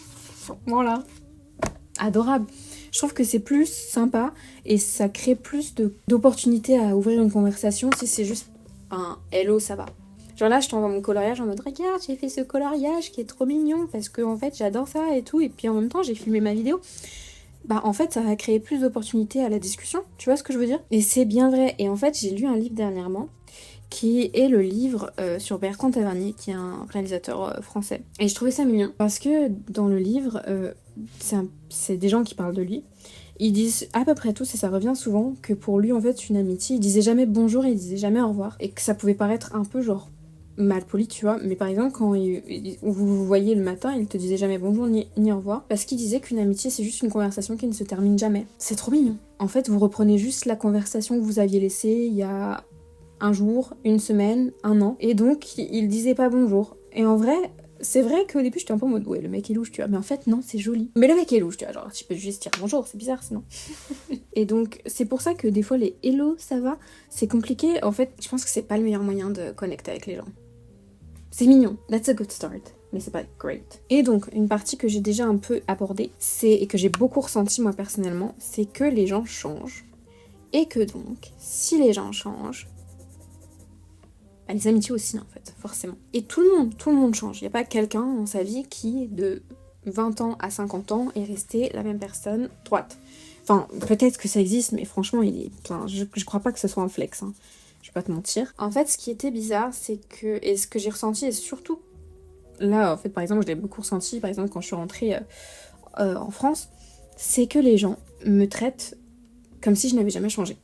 Voilà. Adorable. Je trouve que c'est plus sympa, et ça crée plus d'opportunités à ouvrir une conversation si c'est juste un hello, ça va. Genre là, je t'envoie mon coloriage en mode regarde, j'ai fait ce coloriage qui est trop mignon parce que en fait j'adore ça et tout. Et puis en même temps, j'ai filmé ma vidéo. Bah en fait, ça va créer plus d'opportunités à la discussion. Tu vois ce que je veux dire? Et c'est bien vrai. Et en fait, j'ai lu un livre dernièrement qui est le livre sur Bertrand Tavernier, qui est un réalisateur français. Et je trouvais ça mignon, parce que dans le livre, c'est des gens qui parlent de lui. Ils disent à peu près tous, et ça revient souvent, que pour lui, en fait, une amitié, il disait jamais bonjour et il disait jamais au revoir. Et que ça pouvait paraître un peu genre mal poli, tu vois. Mais par exemple, quand vous vous voyez le matin, il te disait jamais bonjour ni au revoir. Parce qu'il disait qu'une amitié, c'est juste une conversation qui ne se termine jamais. C'est trop mignon. En fait, vous reprenez juste la conversation que vous aviez laissée il y a un jour, une semaine, un an. Et donc, il disait pas bonjour. Et en vrai... C'est vrai qu'au début j'étais un peu en mode ouais le mec est louche tu vois, mais en fait non c'est joli. Mais le mec est louche tu vois, genre tu peux juste dire bonjour, c'est bizarre sinon. Et donc c'est pour ça que des fois les hello ça va, c'est compliqué. En fait je pense que c'est pas le meilleur moyen de connecter avec les gens. C'est mignon, that's a good start, mais c'est pas great. Et donc une partie que j'ai déjà un peu abordée, et que j'ai beaucoup ressenti moi personnellement, c'est que les gens changent. Et que donc si les gens changent, les amitiés aussi, en fait, forcément. Et tout le monde change. Il n'y a pas quelqu'un dans sa vie qui, de 20 ans à 50 ans, est resté la même personne droite. Enfin, peut-être que ça existe, mais franchement, je crois pas que ce soit un flex. Hein. Je vais pas te mentir. En fait, ce qui était bizarre, c'est que... Et ce que j'ai ressenti, et surtout... Là, en fait, par exemple, je l'ai beaucoup ressenti, par exemple, quand je suis rentrée en France, c'est que les gens me traitent comme si je n'avais jamais changé.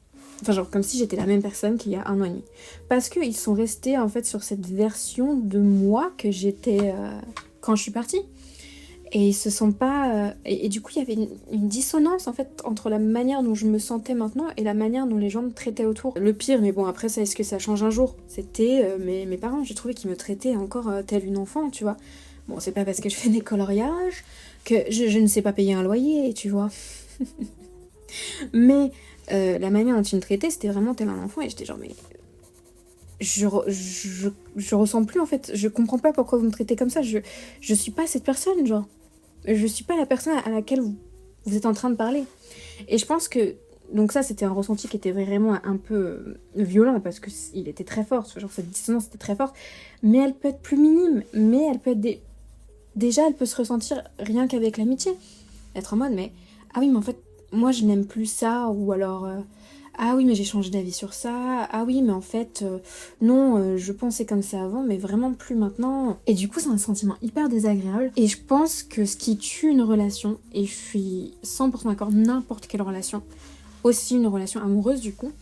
Enfin, genre, comme si j'étais la même personne qu'il y a 1 an et demi. Parce qu'ils sont restés, en fait, sur cette version de moi que j'étais quand je suis partie. Et ils se sont pas... Et du coup, il y avait une dissonance, en fait, entre la manière dont je me sentais maintenant et la manière dont les gens me traitaient autour. Le pire, mais bon, après, ça, est-ce que ça change un jour? C'était mes parents. J'ai trouvé qu'ils me traitaient encore telle une enfant, tu vois. Bon, c'est pas parce que je fais des coloriages que je ne sais pas payer un loyer, tu vois. Mais... la manière dont ils me traitaient, c'était vraiment tel un enfant, et j'étais genre, mais je ressens plus en fait, je comprends pas pourquoi vous me traitez comme ça, je suis pas cette personne, genre, je suis pas la personne à laquelle vous êtes en train de parler. Et je pense que, donc ça c'était un ressenti qui était vraiment un peu violent, parce qu'il était très fort, genre cette dissonance était très forte, mais elle peut être plus minime, mais elle peut être déjà elle peut se ressentir rien qu'avec l'amitié, être en mode, mais ah oui mais en fait moi je n'aime plus ça, ou alors ah oui mais j'ai changé d'avis sur ça, ah oui mais en fait non je pensais comme ça avant mais vraiment plus maintenant. Et du coup c'est un sentiment hyper désagréable, et je pense que ce qui tue une relation, et je suis 100% d'accord, n'importe quelle relation, aussi une relation amoureuse du coup,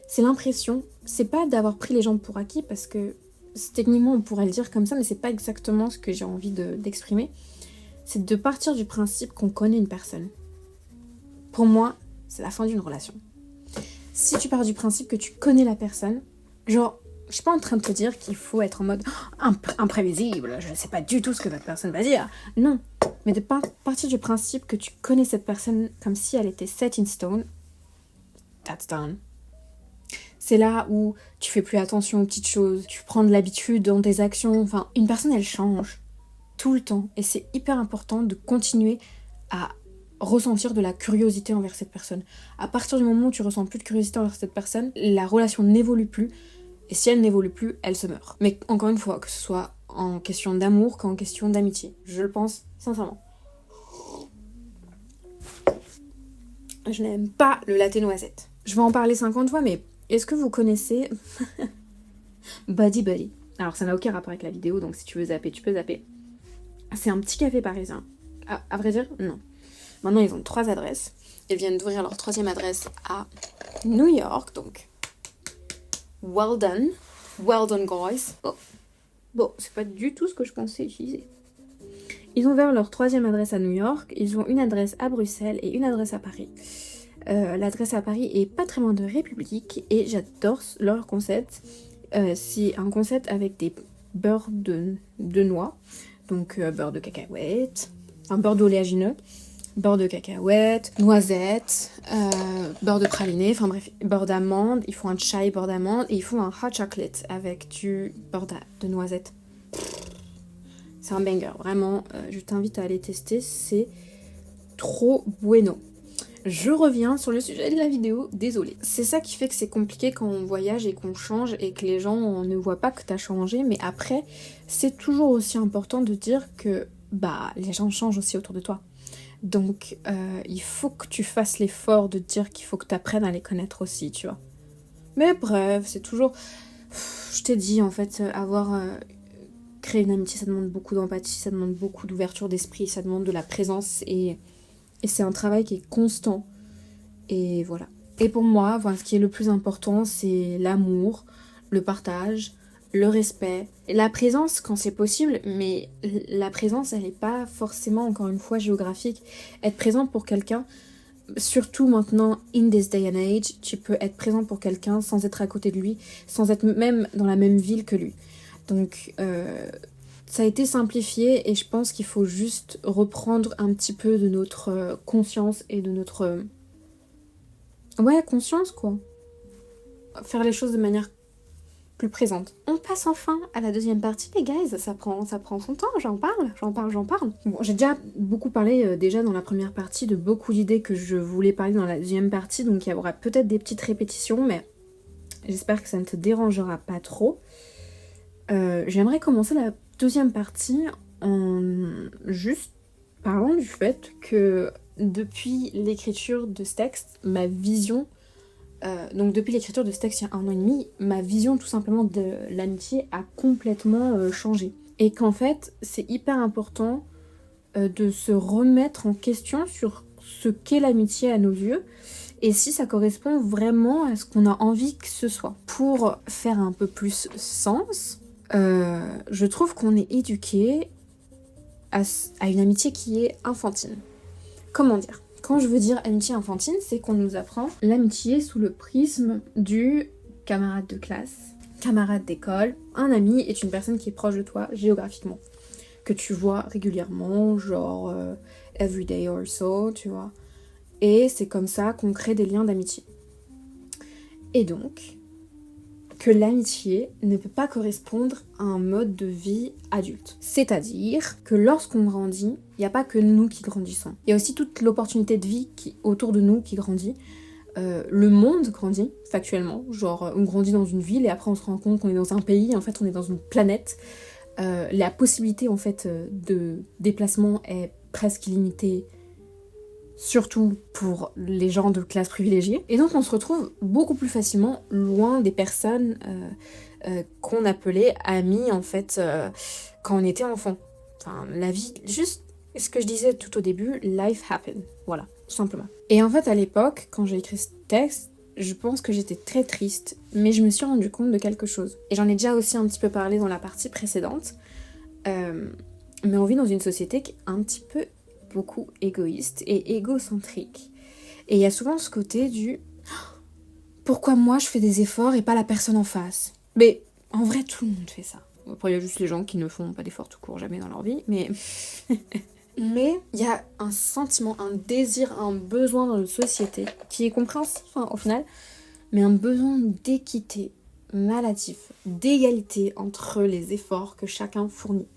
c'est l'impression, c'est pas d'avoir pris les gens pour acquis, parce que techniquement on pourrait le dire comme ça, mais c'est pas exactement ce que j'ai envie d'exprimer, c'est de partir du principe qu'on connaît une personne. Pour moi, c'est la fin d'une relation. Si tu pars du principe que tu connais la personne, genre, je suis pas en train de te dire qu'il faut être en mode imprévisible, je sais pas du tout ce que votre personne va dire. Non, mais de partir du principe que tu connais cette personne comme si elle était set in stone, that's done. C'est là où tu fais plus attention aux petites choses, tu prends de l'habitude dans tes actions, enfin, une personne elle change tout le temps, et c'est hyper important de continuer à ressentir de la curiosité envers cette personne. À partir du moment où tu ressens plus de curiosité envers cette personne, la relation n'évolue plus, et si elle n'évolue plus, elle se meurt. Mais encore une fois, que ce soit en question d'amour qu'en question d'amitié, je le pense sincèrement. Je n'aime pas le latte noisette. Je vais en parler 50 fois, mais est-ce que vous connaissez Buddy Buddy? Alors ça n'a aucun rapport avec la vidéo, donc si tu veux zapper, tu peux zapper. C'est un petit café parisien. À vrai dire, non. Maintenant, ils ont 3 adresses. Ils viennent d'ouvrir leur 3e adresse à New York, donc well done. Well done, guys. Oh. Bon, c'est pas du tout ce que je pensais utiliser. Ils ont ouvert leur 3e adresse à New York. Ils ont une adresse à Bruxelles et une adresse à Paris. L'adresse à Paris est pas très loin de République, et j'adore leur concept. C'est un concept avec des beurres de noix, donc beurre de cacahuète, un beurre d'oléagineux, beurre de cacahuète, noisettes, beurre de praliné, enfin bref, beurre d'amande. Ils font un chai beurre d'amande, et ils font un hot chocolate avec du beurre de noisette. C'est un banger, vraiment, je t'invite à aller tester, c'est trop bueno. Je reviens sur le sujet de la vidéo, désolée. C'est ça qui fait que c'est compliqué quand on voyage et qu'on change, et que les gens ne voient pas que t'as changé, mais après, c'est toujours aussi important de dire que les gens changent aussi autour de toi. Donc, il faut que tu fasses l'effort de dire qu'il faut que tu apprennes à les connaître aussi, tu vois. Mais bref, c'est toujours... Je t'ai dit, en fait, créer une amitié, ça demande beaucoup d'empathie, ça demande beaucoup d'ouverture d'esprit, ça demande de la présence et c'est un travail qui est constant. Et voilà. Et pour moi, voilà, ce qui est le plus important, c'est l'amour, le partage, le respect, et la présence quand c'est possible, mais la présence, elle n'est pas forcément, encore une fois, géographique. Être présent pour quelqu'un, surtout maintenant, in this day and age, tu peux être présent pour quelqu'un sans être à côté de lui, sans être même dans la même ville que lui. Donc, ça a été simplifié et je pense qu'il faut juste reprendre un petit peu de notre conscience et de notre... ouais, conscience quoi. Faire les choses de manière plus présente. On passe enfin à la deuxième partie, les guys. Ça prend son temps, j'en parle. Bon, j'ai déjà beaucoup parlé déjà dans la première partie de beaucoup d'idées que je voulais parler dans la deuxième partie, donc il y aura peut-être des petites répétitions, mais j'espère que ça ne te dérangera pas trop. J'aimerais commencer la deuxième partie en juste parlant du fait que depuis l'écriture de ce texte, ma vision, donc depuis l'écriture de ce texte il y a 1 an et demi, ma vision tout simplement de l'amitié a complètement changé. Et qu'en fait, c'est hyper important de se remettre en question sur ce qu'est l'amitié à nos yeux et si ça correspond vraiment à ce qu'on a envie que ce soit. Pour faire un peu plus sens, je trouve qu'on est éduqué à une amitié qui est infantile. Comment dire ? Quand je veux dire amitié infantile, c'est qu'on nous apprend l'amitié sous le prisme du camarade de classe, camarade d'école. Un ami est une personne qui est proche de toi géographiquement, que tu vois régulièrement, genre every day or so, tu vois. Et c'est comme ça qu'on crée des liens d'amitié. Et donc, que l'amitié ne peut pas correspondre à un mode de vie adulte. C'est-à-dire que lorsqu'on grandit, il n'y a pas que nous qui grandissons. Il y a aussi toute l'opportunité de vie autour de nous qui grandit. Le monde grandit, factuellement. Genre, on grandit dans une ville et après on se rend compte qu'on est dans un pays, en fait on est dans une planète. La possibilité en fait de déplacement est presque illimitée, surtout pour les gens de classe privilégiée. Et donc on se retrouve beaucoup plus facilement loin des personnes qu'on appelait amis en fait quand on était enfant. Enfin, la vie, juste ce que je disais tout au début, life happen, voilà, tout simplement. Et en fait à l'époque, quand j'ai écrit ce texte, je pense que j'étais très triste, mais je me suis rendu compte de quelque chose. Et j'en ai déjà aussi un petit peu parlé dans la partie précédente, mais on vit dans une société qui est un petit peu beaucoup égoïste et égocentrique. Et il y a souvent ce côté du pourquoi moi je fais des efforts et pas la personne en face. Mais en vrai tout le monde fait ça. Après il y a juste les gens qui ne font pas d'efforts tout court jamais dans leur vie, mais mais il y a un sentiment, un désir, un besoin dans notre société qui est compréhensif hein, au final, mais un besoin d'équité maladif, d'égalité entre les efforts que chacun fournit.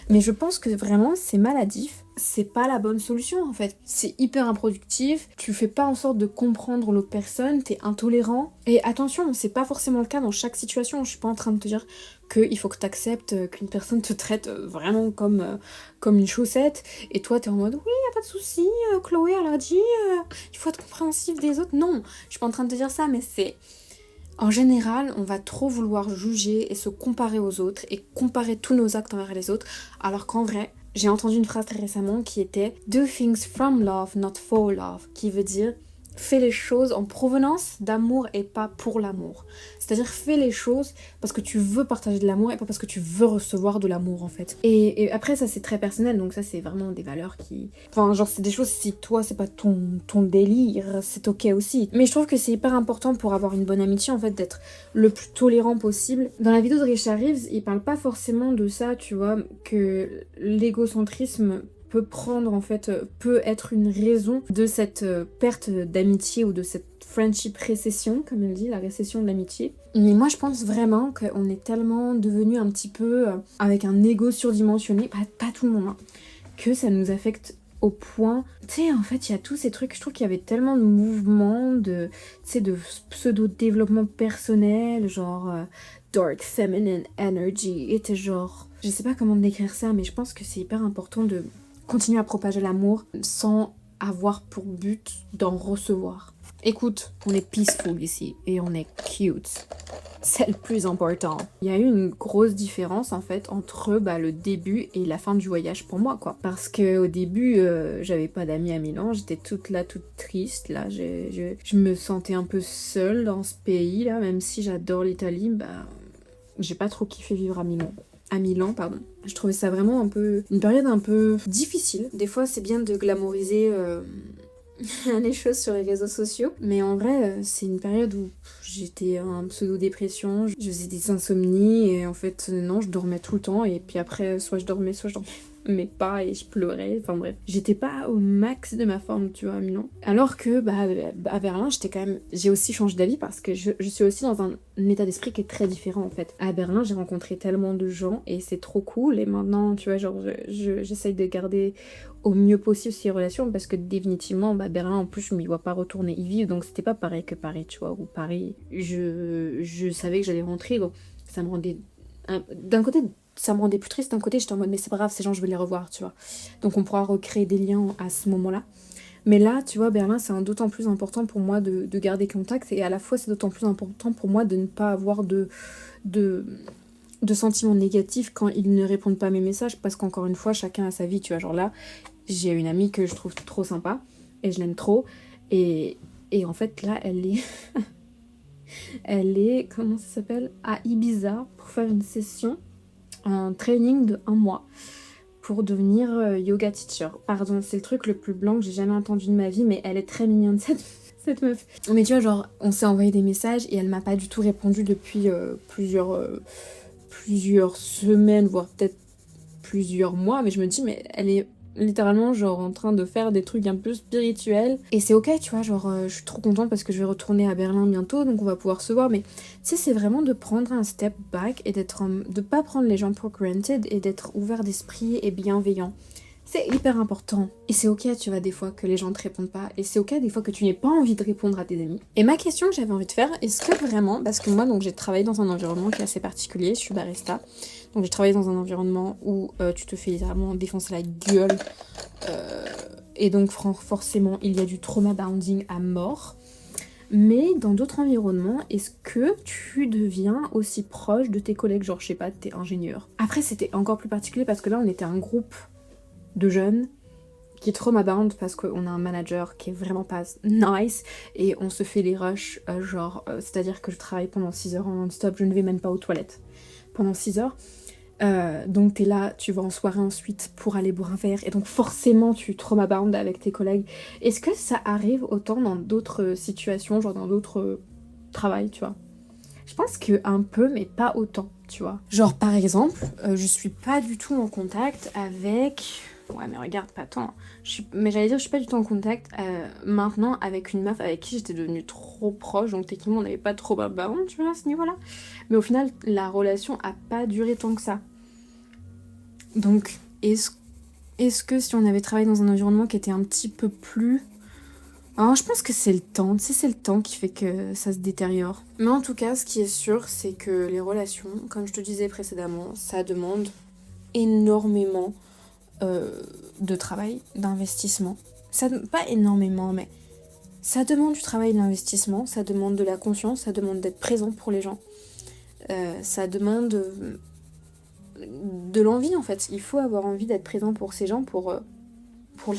Mais je pense que vraiment c'est maladif, c'est pas la bonne solution en fait. C'est hyper improductif, tu fais pas en sorte de comprendre l'autre personne, t'es intolérant. Et attention, c'est pas forcément le cas dans chaque situation, je suis pas en train de te dire qu'il faut que t'acceptes qu'une personne te traite vraiment comme une chaussette, et toi t'es en mode oui y a pas de souci, Chloé elle a dit il faut être compréhensif des autres. Non, je suis pas en train de te dire ça, mais c'est... En général, on va trop vouloir juger et se comparer aux autres et comparer tous nos actes envers les autres, alors qu'en vrai, j'ai entendu une phrase très récemment qui était « Do things from love, not for love », qui veut dire « Fais les choses en provenance d'amour et pas pour l'amour ». C'est-à-dire fais les choses parce que tu veux partager de l'amour et pas parce que tu veux recevoir de l'amour en fait. Et après ça c'est très personnel, donc ça c'est vraiment des valeurs qui... Enfin genre c'est des choses, si toi c'est pas ton délire, c'est ok aussi. Mais je trouve que c'est hyper important pour avoir une bonne amitié en fait d'être le plus tolérant possible. Dans la vidéo de Richard Reeves, il parle pas forcément de ça, tu vois, que l'égocentrisme peut être une raison de cette perte d'amitié ou de cette friendship récession, comme il dit, la récession de l'amitié. Mais moi je pense vraiment qu'on est tellement devenu un petit peu avec un ego surdimensionné, pas tout le monde, hein, que ça nous affecte au point... Tu sais, en fait, il y a tous ces trucs, je trouve qu'il y avait tellement de mouvements, de pseudo-développement personnel, genre dark feminine energy, et t'es genre... Je sais pas comment décrire ça, mais je pense que c'est hyper important de continuer à propager l'amour sans avoir pour but d'en recevoir. Écoute, on est peaceful ici et on est cute. C'est le plus important. Il y a eu une grosse différence en fait entre le début et la fin du voyage pour moi quoi. Parce que au début, j'avais pas d'amis à Milan, j'étais toute là, toute triste là. Je me sentais un peu seule dans ce pays là, même si j'adore l'Italie, j'ai pas trop kiffé vivre à Milan. À Milan, pardon. Je trouvais ça vraiment une période un peu difficile. Des fois, c'est bien de glamouriser les choses sur les réseaux sociaux. Mais en vrai, c'est une période où j'étais en pseudo-dépression, je faisais des insomnies et en fait, non, je dormais tout le temps. Et puis après, soit je dormais mais pas et je pleurais. Enfin bref, j'étais pas au max de ma forme, tu vois, à Milan. Alors que à Berlin, j'ai aussi changé d'avis parce que je suis aussi dans un état d'esprit qui est très différent en fait. À Berlin, j'ai rencontré tellement de gens et c'est trop cool. Et maintenant, tu vois, genre, j'essaye de garder au mieux possible ces relations parce que définitivement, Berlin, en plus, je m'y vois pas retourner y vivre, donc c'était pas pareil que Paris, tu vois, ou Paris, je savais que j'allais rentrer, donc ça me rendait... D'un côté, ça me rendait plus triste, d'un côté, j'étais en mode, mais c'est pas grave, ces gens, je vais les revoir, tu vois. Donc on pourra recréer des liens à ce moment-là. Mais là, tu vois, Berlin, c'est d'autant plus important pour moi de garder contact, et à la fois, c'est d'autant plus important pour moi de ne pas avoir de sentiments négatifs quand ils ne répondent pas à mes messages, parce qu'encore une fois, chacun a sa vie, tu vois. Genre là, j'ai une amie que je trouve trop sympa, et je l'aime trop, et en fait, là, elle est, comment ça s'appelle, à Ibiza pour faire une session, un training de 1 mois pour devenir yoga teacher. Pardon, c'est le truc le plus blanc que j'ai jamais entendu de ma vie, mais elle est très mignonne cette meuf. Mais tu vois, genre, on s'est envoyé des messages et elle m'a pas du tout répondu depuis plusieurs semaines, voire peut-être plusieurs mois, mais je me dis, mais elle est littéralement genre en train de faire des trucs un peu spirituels et c'est ok, tu vois, genre je suis trop contente parce que je vais retourner à Berlin bientôt, donc on va pouvoir se voir, mais tu sais, c'est vraiment de prendre un step back et de pas prendre les gens pour granted et d'être ouvert d'esprit et bienveillant. C'est hyper important. Et c'est ok, tu vois, des fois que les gens te répondent pas. Et c'est ok, des fois que tu n'aies pas envie de répondre à tes amis. Et ma question que j'avais envie de faire, est-ce que vraiment, parce que moi, donc j'ai travaillé dans un environnement qui est assez particulier, je suis barista. Donc j'ai travaillé dans un environnement où tu te fais littéralement défoncer la gueule. Et donc forcément, il y a du trauma bonding à mort. Mais dans d'autres environnements, est-ce que tu deviens aussi proche de tes collègues? Genre, je sais pas, t'es ingénieur. Après, c'était encore plus particulier parce que là, on était un groupe de jeunes qui est trauma-bound parce qu'on a un manager qui est vraiment pas nice et on se fait les rushs, c'est-à-dire que je travaille pendant 6 heures en non-stop, je ne vais même pas aux toilettes pendant 6 heures. Donc t'es là, tu vas en soirée ensuite pour aller boire un verre et donc forcément tu trauma-bound avec tes collègues. Est-ce que ça arrive autant dans d'autres situations, genre dans d'autres travails, tu vois? Je pense que un peu, mais pas autant, tu vois. Genre par exemple, je suis pas du tout en contact avec... Ouais mais regarde, pas tant. Mais j'allais dire, je suis pas du tout en contact maintenant avec une meuf avec qui j'étais devenue trop proche, donc techniquement on n'avait pas trop baron, tu vois, à ce niveau-là. Mais au final, la relation a pas duré tant que ça. Donc, est-ce que si on avait travaillé dans un environnement qui était un petit peu plus... Alors, je pense que c'est le temps, tu sais, c'est le temps qui fait que ça se détériore. Mais en tout cas, ce qui est sûr, c'est que les relations, comme je te disais précédemment, ça demande énormément de travail, d'investissement. Pas énormément, mais ça demande du travail et de l'investissement, ça demande de la confiance, ça demande d'être présent pour les gens. Ça demande de l'envie en fait. Il faut avoir envie d'être présent pour ces gens pour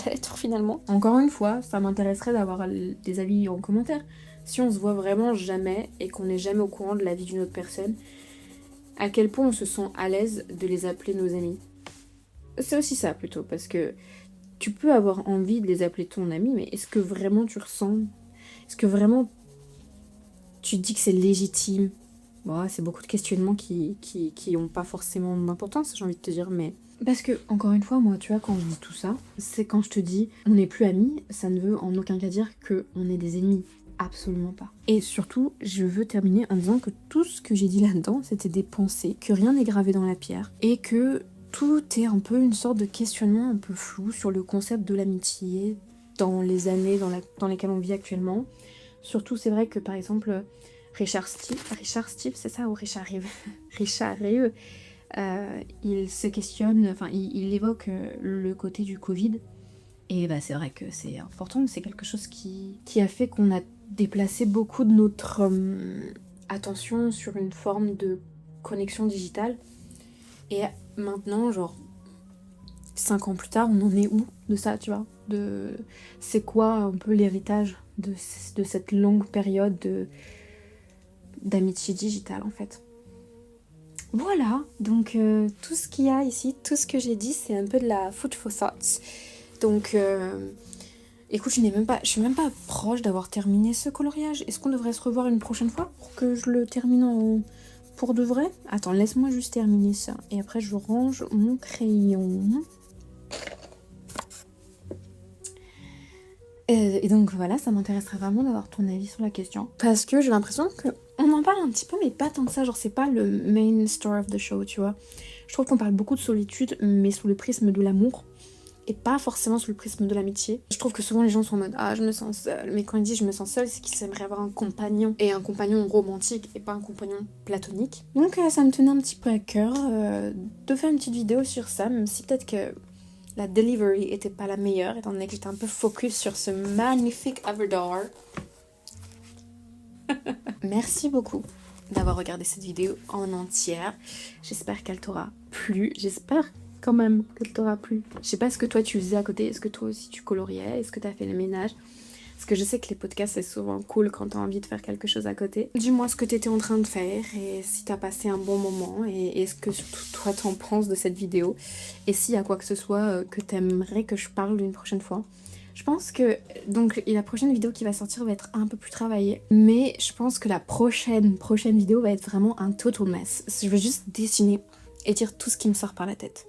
l'être finalement. Encore une fois, ça m'intéresserait d'avoir des avis en commentaire. Si on se voit vraiment jamais et qu'on n'est jamais au courant de la vie d'une autre personne, à quel point on se sent à l'aise de les appeler nos amis. C'est aussi ça plutôt, parce que tu peux avoir envie de les appeler ton ami, mais est-ce que vraiment tu ressens... Est-ce que vraiment tu te dis que c'est légitime? Bon, c'est beaucoup de questionnements qui ont pas forcément d'importance, j'ai envie de te dire, mais... Parce que, encore une fois, moi, tu vois, quand je dis tout ça, c'est quand je te dis on n'est plus amis, ça ne veut en aucun cas dire qu'on est des ennemis. Absolument pas. Et surtout, je veux terminer en disant que tout ce que j'ai dit là-dedans, c'était des pensées, que rien n'est gravé dans la pierre, et que tout est un peu une sorte de questionnement un peu flou sur le concept de l'amitié dans les années dans lesquelles on vit actuellement. Surtout, c'est vrai que, par exemple, Richard Steve, c'est ça, ou Richard Rive Richard Rive, il se questionne, enfin il évoque le côté du Covid Et bah c'est vrai que c'est important, c'est quelque chose qui a fait qu'on a déplacé beaucoup de notre attention sur une forme de connexion digitale. Et maintenant, genre 5 ans plus tard, on en est où de ça, tu vois? C'est quoi un peu l'héritage de cette longue période d'amitié digitale en fait. Voilà, donc tout ce qu'il y a ici, tout ce que j'ai dit, c'est un peu de la food for thoughts. Donc écoute, je suis même pas proche d'avoir terminé ce coloriage. Est-ce qu'on devrait se revoir une prochaine fois pour que je le termine pour de vrai? Attends, laisse-moi juste terminer ça. Et après, je range mon crayon. Et donc voilà, ça m'intéresserait vraiment d'avoir ton avis sur la question. Parce que j'ai l'impression qu'on en parle un petit peu, mais pas tant que ça. Genre, c'est pas le main story of the show, tu vois. Je trouve qu'on parle beaucoup de solitude, mais sous le prisme de l'amour. Et pas forcément sous le prisme de l'amitié. Je trouve que souvent les gens sont en mode ah je me sens seule, mais quand ils disent je me sens seule, c'est qu'ils aimeraient avoir un compagnon, et un compagnon romantique et pas un compagnon platonique. Donc ça me tenait un petit peu à cœur de faire une petite vidéo sur ça, même si peut-être que la delivery était pas la meilleure, étant donné que j'étais un peu focus sur ce magnifique Averdor. Merci beaucoup d'avoir regardé cette vidéo en entière. J'espère qu'elle t'aura plu. J'espère quand même qu'elle t'aura plu. Je sais pas ce que toi tu faisais à côté. Est-ce que toi aussi tu coloriais? Est-ce que t'as fait le ménage? Parce que je sais que les podcasts c'est souvent cool quand t'as envie de faire quelque chose à côté. Dis-moi ce que t'étais en train de faire et si t'as passé un bon moment et ce que surtout toi t'en penses de cette vidéo. Et s'il y a quoi que ce soit que t'aimerais que je parle une prochaine fois. Je pense que donc la prochaine vidéo qui va sortir va être un peu plus travaillée, mais je pense que la prochaine vidéo va être vraiment un total mess. Je vais juste dessiner et dire tout ce qui me sort par la tête.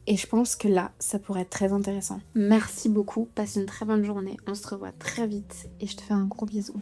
Et je pense que là, ça pourrait être très intéressant. Merci beaucoup, passe une très bonne journée, on se revoit très vite et je te fais un gros bisou.